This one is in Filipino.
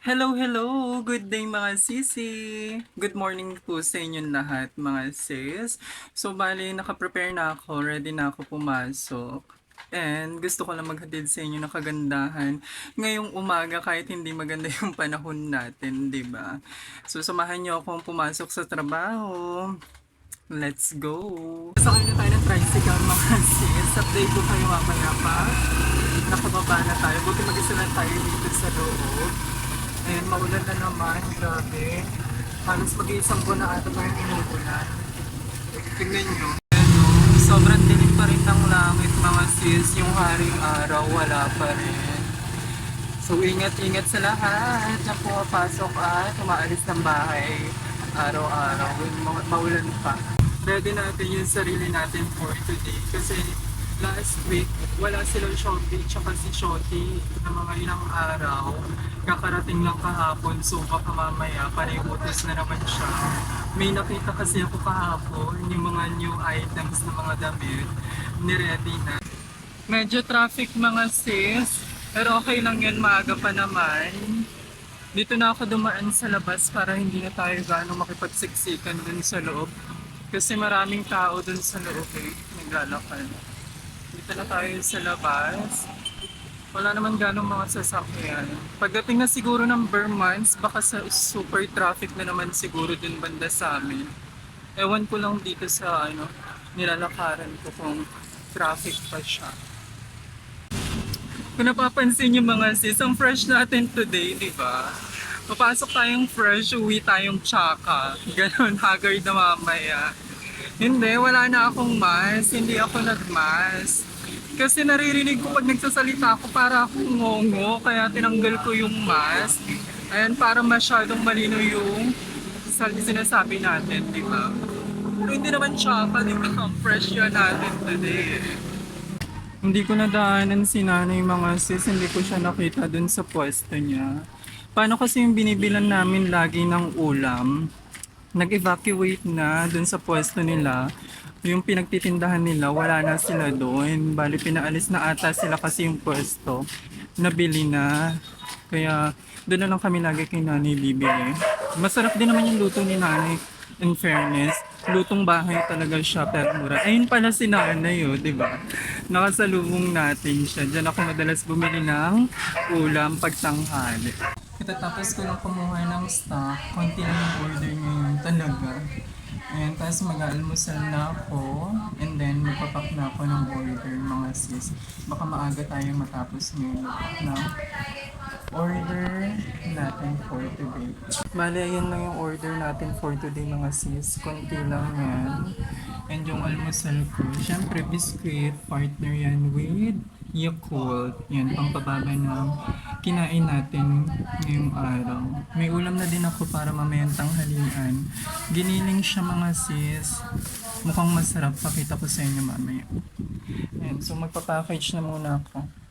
Hello, hello! Good day mga sisi! Good morning po sa inyong lahat mga sis. So bali, nakaprepare na ako, ready na ako pumasok. And gusto ko lang maghatid sa inyo ng kagandahan ngayong umaga kahit hindi maganda yung panahon natin, di ba? So samahan niyo akong pumasok sa trabaho. Let's go! Sakay na tayo ng tricycle mga sis. Update ko kayo mamaya pa. Nakababa na tayo. Buti mag-isa lang tayo dito sa loob. Ayun, maulan na naman. Grabe. Halos mag-iisang buwan na ata tayong inuulan. Tingnan nyo. Ayun, sobrang dilim pa rin ng langit mga sis. Yung haring araw, wala pa rin. So, ingat-ingat sa lahat na pumapasok at umaalis ng bahay araw-araw. Maulan pa. Ready natin yung sarili natin for today. Kasi last week, wala silang Shopee tsaka si Shotty na mga ilang araw. Kakarating lang kahapon, so baka mamaya paniutos na naman siya. May nakita kasi ako kahapon, yung mga new items na mga damit, niready na. Medyo traffic mga sis, pero okay lang yun, maaga pa naman. Dito na ako dumaan sa labas para hindi na tayo gaano makipagsiksikan dun sa loob. Kasi maraming tao dun sa loob naglalakad. Dito na tayo sa labas. Wala naman ganong mga sasakyan. Pagdating na siguro ng Vermont, baka sa super traffic na naman siguro dun banda sa amin. Ewan ko lang dito sa nilalakaran ko kung traffic pa siya. Kung napapansin niyo mga sis, ang fresh natin today, di ba? Papasok tayong fresh, uwi tayong tsaka. Ganon, haggard na mamaya. Hindi, wala na akong mask. Hindi ako nag-mask. Kasi naririnig ko pag nagsasalita ako para akong ngongo. Kaya tinanggal ko yung mask. Ayan, para masyadong malino yung sinasabi natin, di ba? Pero hindi naman tsaka, di ba? Fresh yun natin today. Hindi ko nadaanan si nanay mga sis, hindi ko siya nakita dun sa pwesto niya. Paano kasi yung binibilan namin lagi ng ulam? Nag-evacuate na dun sa pwesto nila. Yung pinagtitindahan nila, wala na sila doon. Bali, pinaalis na ata sila kasi yung pwesto. Nabili na. Kaya doon na lang kami lagi kay nanay bibili. Masarap din naman yung luto ni nanay. In fairness, lutong bahay talaga siya pero mura. Ayun pala si nanay, oh, di ba? Nakasalubong natin siya. Diyan ako madalas bumili ng ulam pagtanghali. Katatapos ko lang kumuha ng stock. Konti lang yung order ngayon talaga. Ayan, tapos mag-aalmusal na ako. And then, magpapak na ako ng order mga sis. Baka maaga tayo matapos ngayon ng order natin for today. Bale, ayan lang yung order natin for today mga sis. Konti lang yan. And yung almusal ko, syempre biscuit, partner yan with Yakult. Yan, pangpababa ng kinain natin ngayong araw. May ulam na din ako para mamayang tanghalian. Giniling siya mga sis. Mukhang masarap. Pakita ko sa inyo mamaya. Yan, so magpapackage na muna ako.